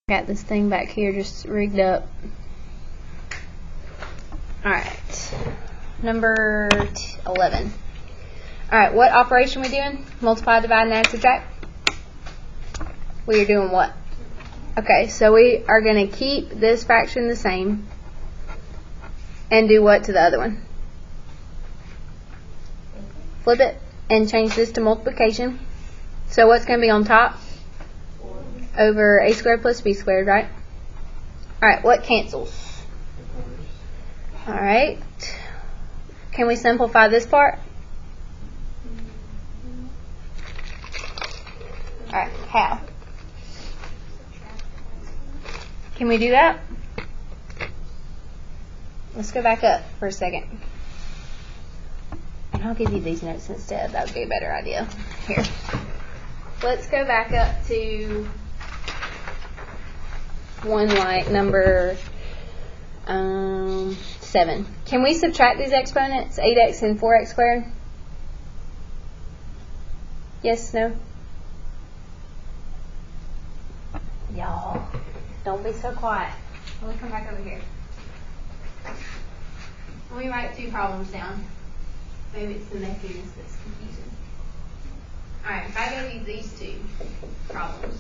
Got this thing back here just rigged up. Alright, number 11. Alright, what operation we doing? Multiply, divide, and add, subtract? We are doing what? Okay, so we are going to keep this fraction the same and do what to the other one? Flip it and change this to multiplication. So what's going to be on top? Over a squared plus b squared, right? Alright, what cancels? Alright. Can we simplify this part? Alright, how? Can we do that? Let's go back up for a second. And I'll give you these notes instead. That would be a better idea. Here. Let's go back up to one like number 7. Can we subtract these exponents, 8x and 4x squared? Yes, no? Y'all, don't be so quiet. Let me come back over here. Let me write 2 problems down. Maybe it's the messiness that's confusing. Alright, if I gave you these 2 problems.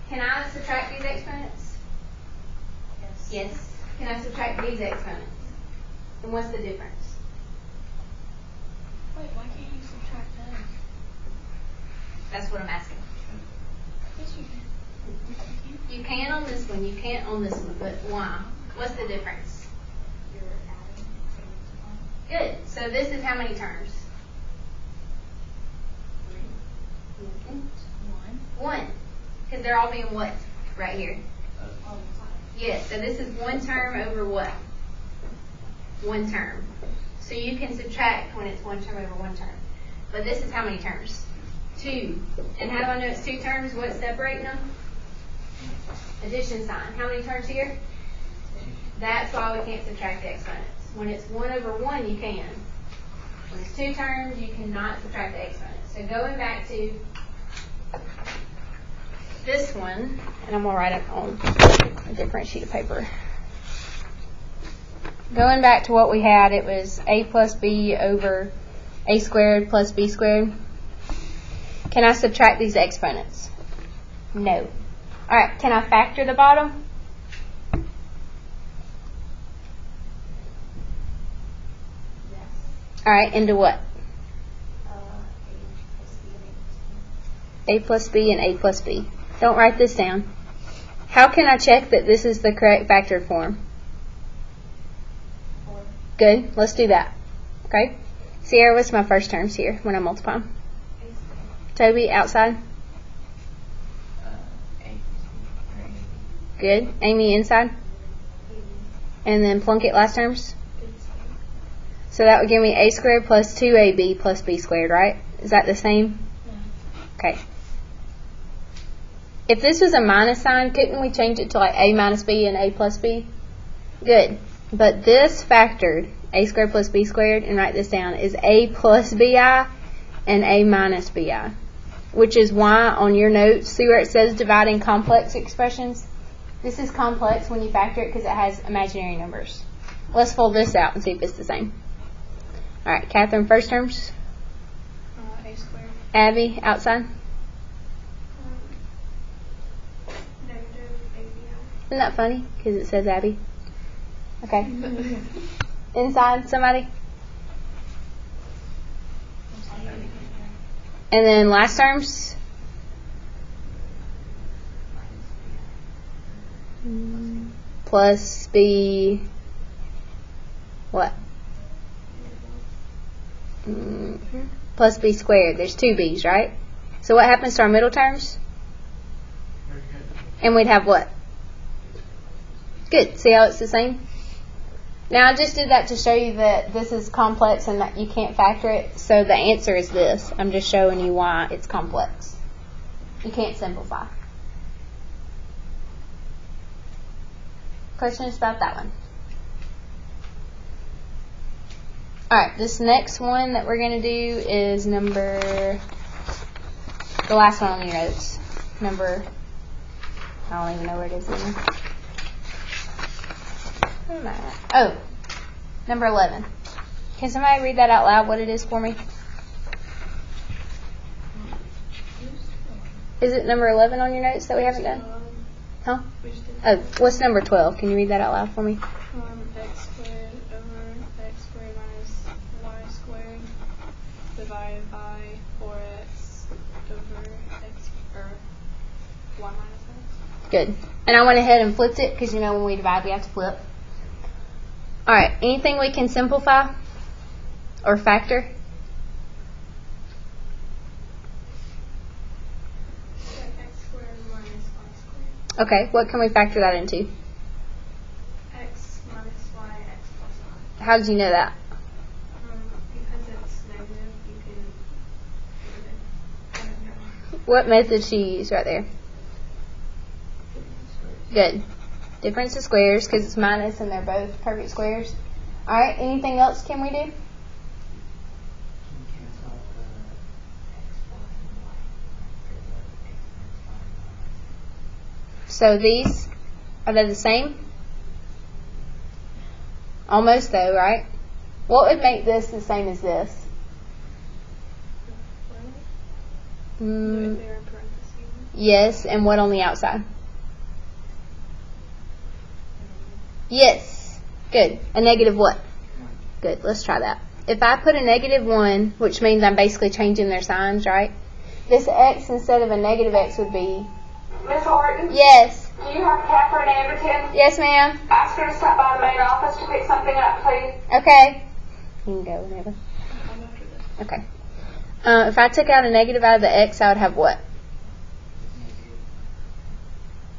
Can I subtract these exponents? Yes. Yes. Can I subtract these exponents? And what's the difference? Wait, why can't you subtract those? That's what I'm asking. Yes, you can. You can on this one, you can't on this one, but why? What's the difference? You're adding. Good. So this is how many terms? 1. Because they're all being what? Right here. All the time. Yes, so this is 1 term over what? 1 term. So you can subtract when it's 1 term over 1 term. But this is how many terms? 2. And how do I know it's 2 terms? What's separating them? Addition sign. How many terms here? 2. That's why we can't subtract the exponents. When it's 1 over 1, you can. When it's 2 terms, you cannot subtract the exponents. So going back to this one, and I'm going to write it on a different sheet of paper. Going back to what we had, it was a plus b over a squared plus b squared. Can I subtract these exponents? No. Alright, can I factor the bottom? Yes. Alright, into what? A plus B and A plus b and a plus b. Don't write this down. How can I check that this is the correct factored form? 4. Good. Let's do that. Okay. Sierra, what's my first terms here when I multiply? Toby, outside. Good. Amy, inside. And then Plunkett, last terms. So that would give me a squared plus 2ab plus b squared, right? Is that the same? No. Okay. If this was a minus sign, couldn't we change it to like a minus b and a plus b? Good. But this factored, a squared plus b squared, and write this down, is a plus bi and a minus bi. Which is why on your notes, see where it says dividing complex expressions? This is complex when you factor it because it has imaginary numbers. Let's fold this out and see if it's the same. Alright, Catherine, first terms. A squared. Abby, outside. Negative ABI. Isn't that funny? Because it says Abby. Okay. Inside, somebody. And then last terms. Plus b. What? Plus b squared. There's 2 b's, right? So what happens to our middle terms? And we'd have what? Good. See how it's the same? Now I just did that to show you that this is complex and that you can't factor it. So the answer is this. I'm just showing you why it's complex. You can't simplify. Questions about that one? Alright, this next one that we're going to do is number The last one on your notes. Number, I don't even know where it is anymore. Where am I at? Oh, number 11. Can somebody read that out loud, what it is for me? Is it number 11 on your notes that we haven't done? Huh? Oh, what's number 12? Can you read that out loud for me? X squared over x squared minus y squared divided by 4x over x or y minus x. Good. And I went ahead and flipped it because you know when we divide we have to flip. Alright, anything we can simplify or factor? X squared minus y squared. Okay, what can we factor that into? X minus y, x plus y. How did you know that? Because it's negative, you can do it. I don't know. What method did she use right there? Good. Difference of squares because it's minus and they're both perfect squares. Alright, anything else can we do? So these, are they the same? Almost though, right? What would make this the same as this? If they're in parentheses. Yes, and what on the outside? Yes. Good. A negative what? Good. Let's try that. If I put a negative 1, which means I'm basically changing their signs, right? This x instead of a negative x would be... Miss Horton? Yes. Do you have Catherine Anderton? Yes, ma'am. Ask her to stop by the main office to pick something up, please. Okay. You can go whenever. I'm after this. Okay. If I took out a negative out of the x, I would have what?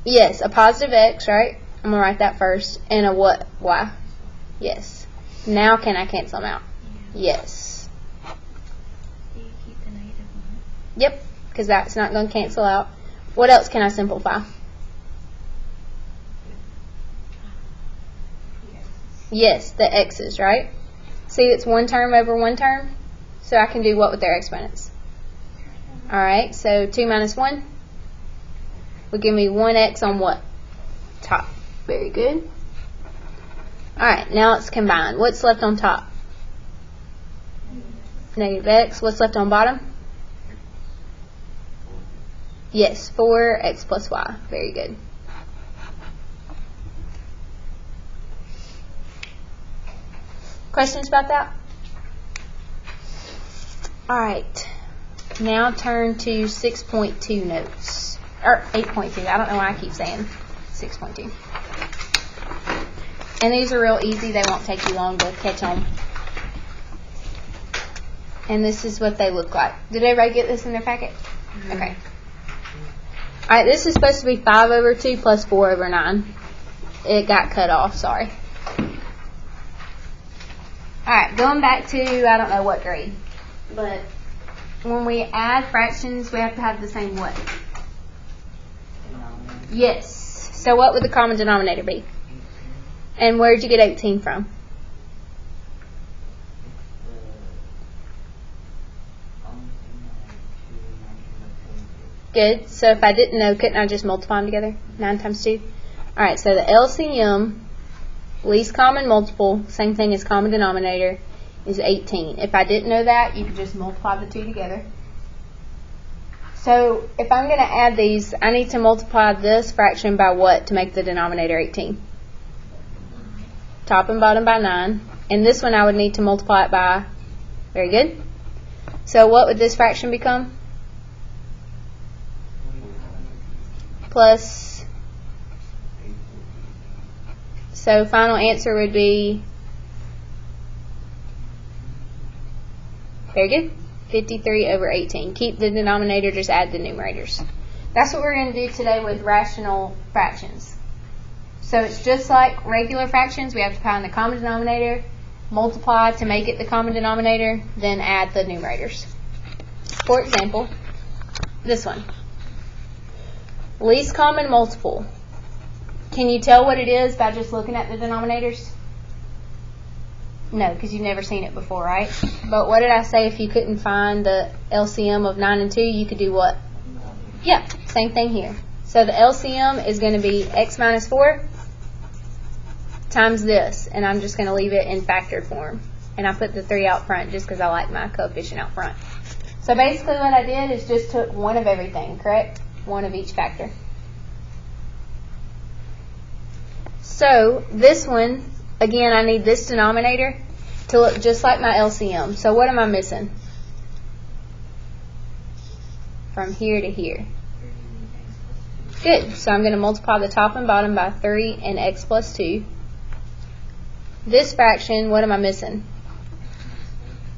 Yes, a positive x, right? I'm going to write that first. And a what? Y. Yes. Now can I cancel them out? Yes. Do you keep the negative one? Yep, because that's not going to cancel out. What else can I simplify? Yes, the x's, right? See, it's one term over one term. So I can do what with their exponents? Alright, so 2 minus 1 will give me 1x on what? Top. Very good. Alright, now let's combine. What's left on top? Negative x. What's left on bottom? Yes, 4x plus y. Very good. Questions about that? Alright, now turn to 6.2 notes. Or 8.2, I don't know why I keep saying 6.2. And these are real easy, they won't take you long to catch on. And this is what they look like. Did everybody get this in their packet? Okay. Alright, this is supposed to be 5 over 2 plus 4 over 9. It got cut off, sorry. Alright, going back to, I don't know what grade. But when we add fractions, we have to have the same what? Yes. So what would the common denominator be? And where did you get 18 from? Good. So if I didn't know, couldn't I just multiply them together? 9 times 2. Alright, so the LCM, least common multiple, same thing as common denominator, is 18. If I didn't know that, you could just multiply the two together. So if I'm going to add these, I need to multiply this fraction by what to make the denominator 18? Top and bottom by 9. And this one I would need to multiply it by, very good. So what would this fraction become? Plus, so final answer would be, very good, 53 over 18. Keep the denominator, just add the numerators. That's what we're going to do today with rational fractions. So it's just like regular fractions. We have to find the common denominator, multiply to make it the common denominator, then add the numerators. For example, this one. Least common multiple. Can you tell what it is by just looking at the denominators? No, because you've never seen it before, right? But what did I say if you couldn't find the LCM of 9 and 2, you could do what? Yeah, same thing here. So the LCM is going to be x minus 4 times this, and I'm just going to leave it in factored form. And I put the 3 out front just because I like my coefficient out front. So basically what I did is just took one of everything, correct? One of each factor. So this one, again, I need this denominator to look just like my LCM. So what am I missing? From here to here. Good. So I'm going to multiply the top and bottom by 3 and x plus 2. This fraction, what am I missing?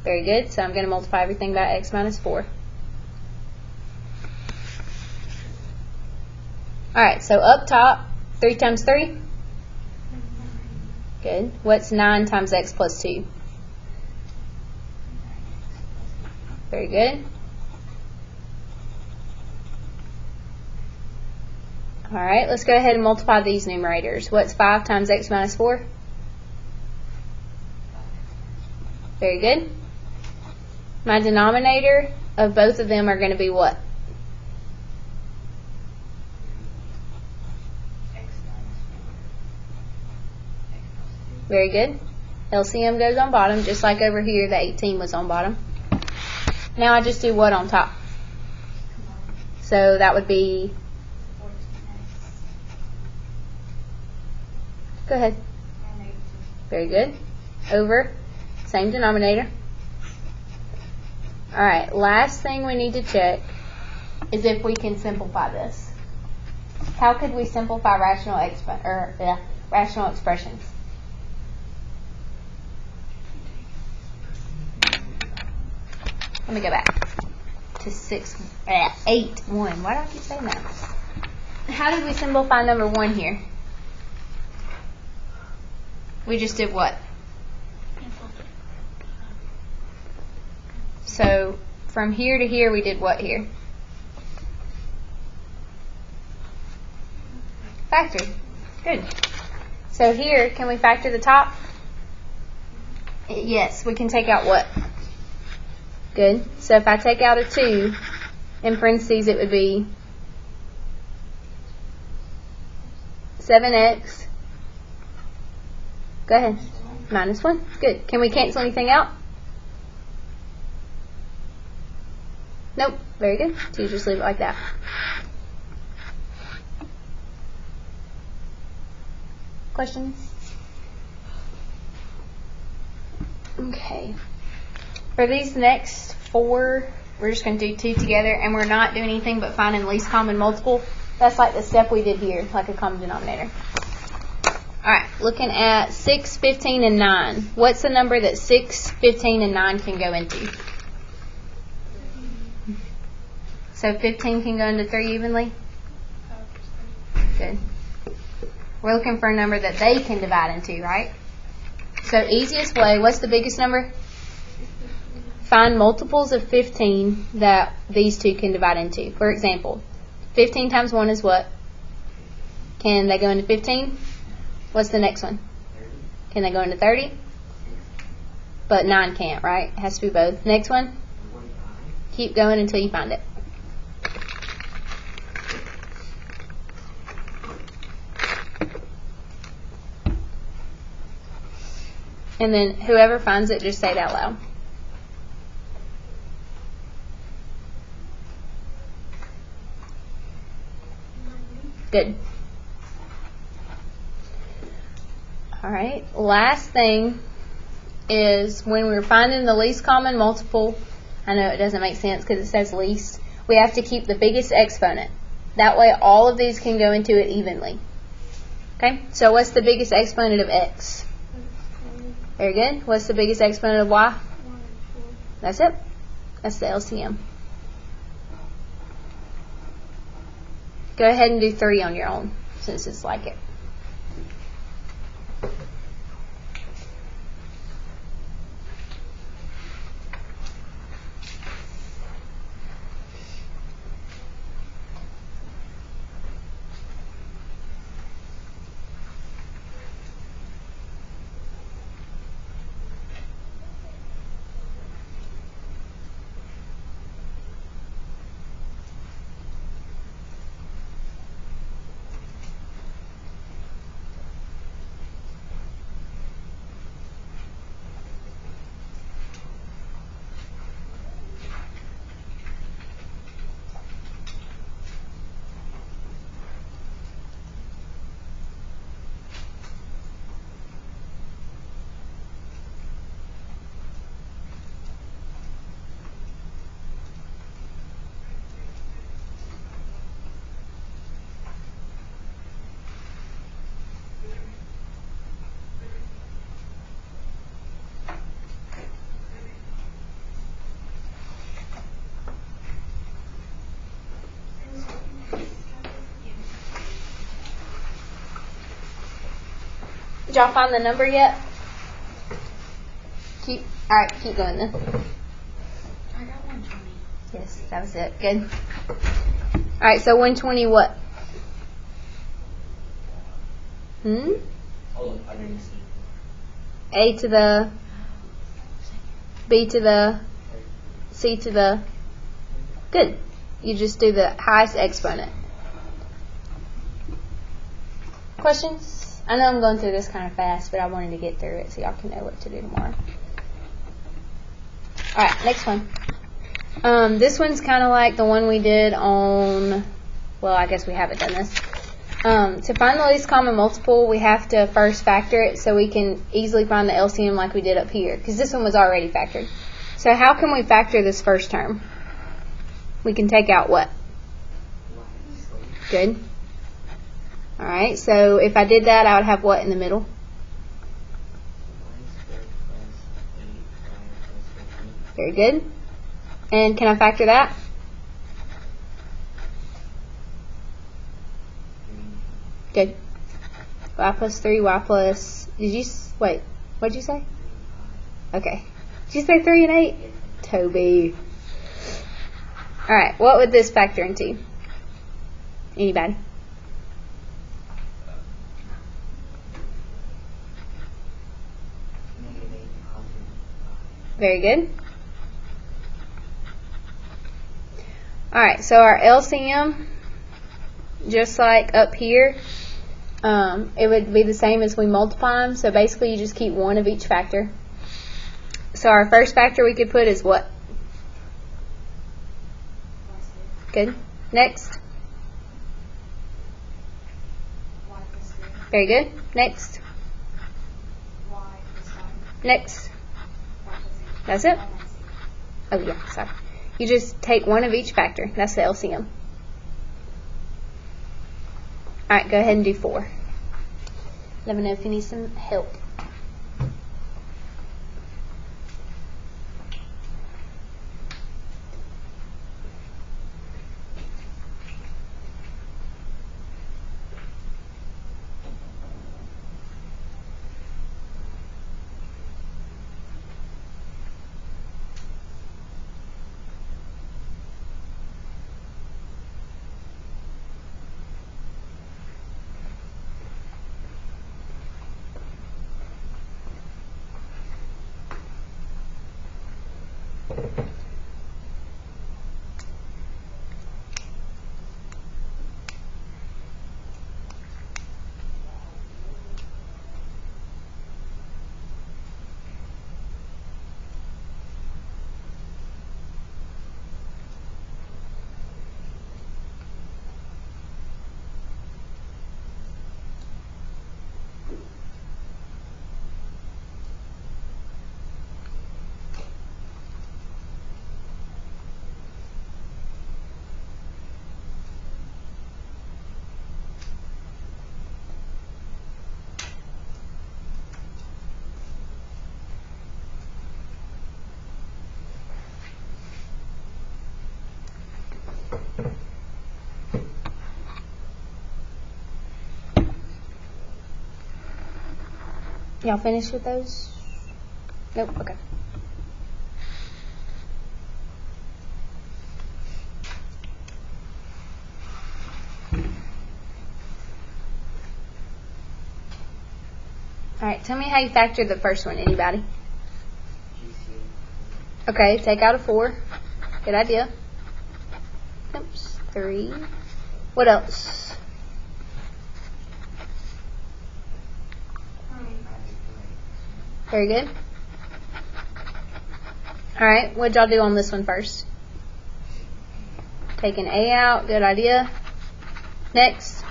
Very good. So I'm going to multiply everything by x minus 4. Alright, so up top, 3 times 3? Good. What's 9 times x plus 2? Very good. Alright, let's go ahead and multiply these numerators. What's 5 times x minus 4? Very good. My denominator of both of them are going to be what? Very good. LCM goes on bottom, just like over here the 18 was on bottom. Now I just do what on top? So that would be, go ahead. Very good. Over, same denominator. Alright, last thing we need to check is if we can simplify this. How could we simplify rational expressions? Let me go back to 8, 1. Why do I keep saying that? How did we simplify number 1 here? We just did what? So from here to here we did what here? Factored. Good. So here, can we factor the top? Yes, we can take out what? Good. So if I take out a 2, in parentheses it would be 7x. Go ahead. Minus 1. Good. Can we cancel anything out? Nope. Very good. So you just leave it like that. Questions? Okay. For these next 4, we're just going to do 2 together, and we're not doing anything but finding least common multiple. That's like the step we did here, like a common denominator. Alright, looking at 6, 15, and 9. What's the number that 6, 15, and 9 can go into? So 15 can go into 3 evenly? Good. We're looking for a number that they can divide into, right? So easiest way, what's the biggest number? Find multiples of 15 that these two can divide into. For example, 15 times 1 is what? Can they go into 15? What's the next one? Can they go into 30? But 9 can't, right? It has to be both. Next one? Keep going until you find it. And then whoever finds it, just say it out loud. Good. Alright, last thing is when we're finding the least common multiple, I know it doesn't make sense because it says least, we have to keep the biggest exponent. That way all of these can go into it evenly. Okay, so what's the biggest exponent of x? Very good. What's the biggest exponent of y? That's it. That's the LCM. Go ahead and do 3 on your own, since it's like it. Did y'all find the number yet? Alright, keep going then. I got 120. Yes, that was it. Good. Alright, so 120 what? A to the B to the C to the. Good. You just do the highest exponent. Questions? I know I'm going through this kind of fast, but I wanted to get through it so y'all can know what to do tomorrow. Alright, next one. This one's kind of like the one we did on, well, I guess we haven't done this. To find the least common multiple, we have to first factor it so we can easily find the LCM like we did up here, because this one was already factored. So how can we factor this first term? We can take out what? Good. Alright, so if I did that, I would have what in the middle? Very good. And can I factor that? Good. Y plus 3, y plus, wait, what did you say? Okay. Did you say 3 and 8? Toby. Alright, what would this factor into? Anybody? Very good. Alright, so our LCM, just like up here, it would be the same as we multiply them. So basically you just keep one of each factor. So our first factor we could put is what? Good. Next. Very good. Next. Next. That's it? Oh yeah, sorry. You just take one of each factor. That's the LCM. Alright, go ahead and do 4. Let me know if you need some help. Y'all finished with those? Nope, okay. Alright, tell me how you factored the first one. Anybody? Okay, take out a 4. Good idea. Oops, 3. What else? Very good. Alright, what'd y'all do on this one first? Take an A out. Good idea. Next.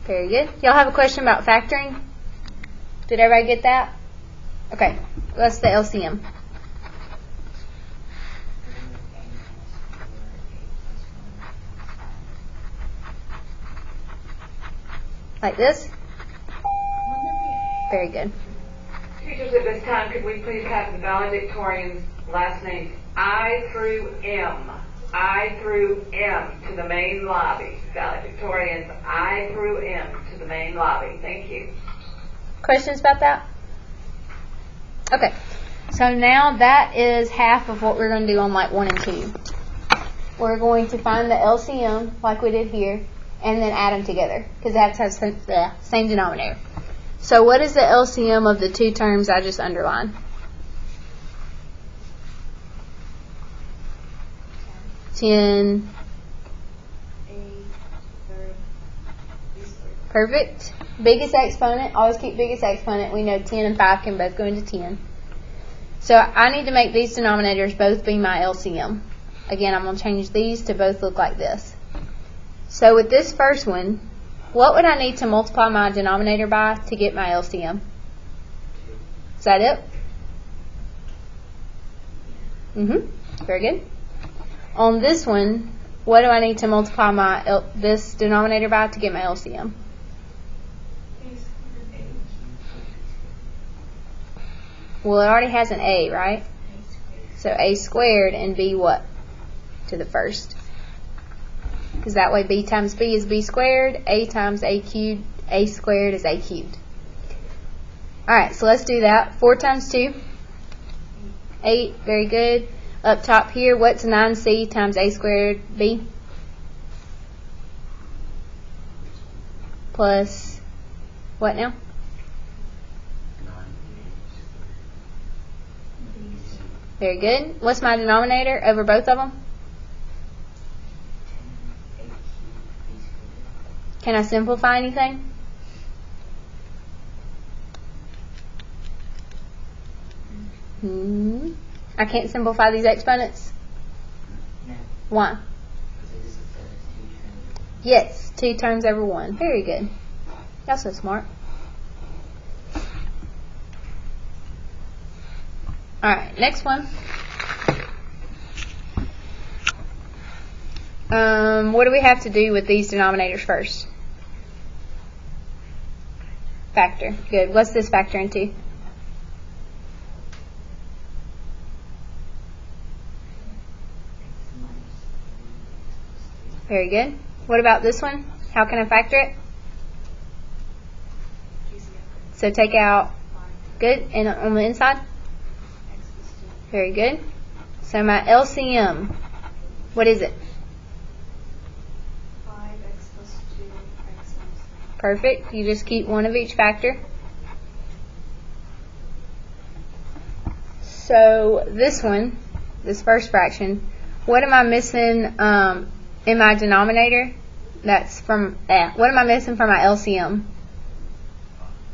Very good. Y'all have a question about factoring? Did everybody get that? Okay, what's the LCM? Like this? Very good. Teachers, at this time, could we please have the valedictorian's last names I through M? I through M to the main lobby. Valedictorians I through M to the main lobby. Thank you. Questions about that? Okay. So now that is half of what we're going to do on like 1 and 2. We're going to find the LCM like we did here and then add them together because that has the same denominator. So what is the LCM of the two terms I just underlined? 10. Perfect. Biggest exponent, always keep biggest exponent. We know 10 and 5 can both go into 10. So I need to make these denominators both be my LCM. Again, I'm going to change these to both look like this. So with this first one, what would I need to multiply my denominator by to get my LCM? Is that it? Very good. On this one, what do I need to multiply this denominator by to get my LCM? Well, it already has an A, right? So A squared and B what? To the first. Because that way B times B is B squared, A times A cubed, A squared is A cubed. Alright, so let's do that. 4 times 2, 8, very good. Up top here, what's 9C times A squared B? Plus, what now? Very good. What's my denominator over both of them? Can I simplify anything? I can't simplify these exponents? Why? Yes, 2 terms over 1. Very good. Y'all so smart. Alright, next one. What do we have to do with these denominators first? Factor. Good. What's this factor into? Very good. What about this one? How can I factor it? So take out, good, and on the inside? Very good. So my LCM, what is it? 5x plus 2x minus 3. Perfect. You just keep one of each factor. So this one, this first fraction, what am I missing in my denominator? That's from, what am I missing from my LCM?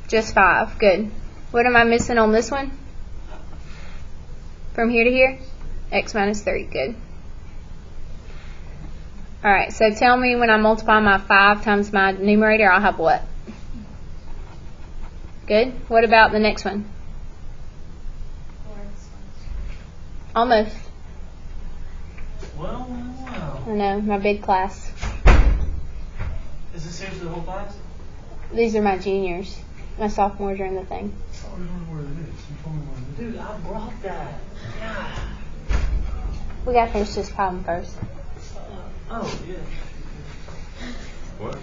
Just 5. Good. What am I missing on this one? From here to here? X minus 3. Good. Alright, so tell me when I multiply my 5 times my numerator, I'll have what? Good. What about the next one? 4x minus 3. Almost. Well. I know, my big class. Is this seriously the whole class? These are my juniors. My sophomores are in the thing. I don't know where it is. You told me where it is. Dude, I brought that. Yeah. We got to finish this problem first. Oh, yeah. What?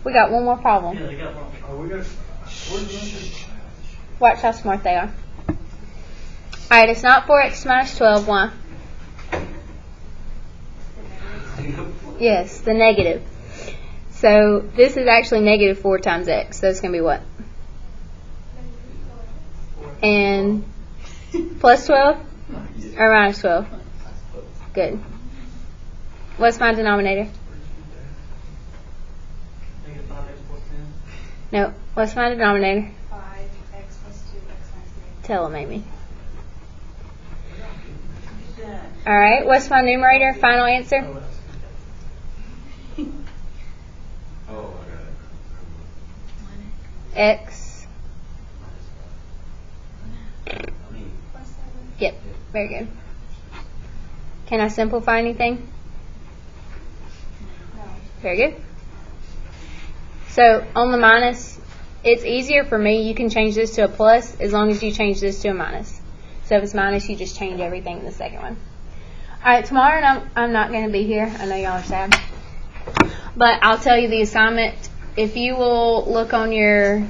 We got one more problem. Yeah, they got one. Oh, we got. Where's the answer? Watch how smart they are. Alright, it's not 4x minus 12. Why? Yes, the negative. So this is actually negative 4 times x. So it's going to be what? And plus 12? Or minus 12? Good. What's my denominator? Negative 5x plus 10. No. What's my denominator? 5x plus 2x minus 3. Tell them, Amy. Alright, what's my numerator? Final answer? Oh, I got it. X. Yep, very good. Can I simplify anything? No. Very good. So on the minus, it's easier for me. You can change this to a plus as long as you change this to a minus. So if it's minus, you just change everything in the second one. Alright, tomorrow I'm not going to be here. I know y'all are sad. But I'll tell you the assignment. If you will look on your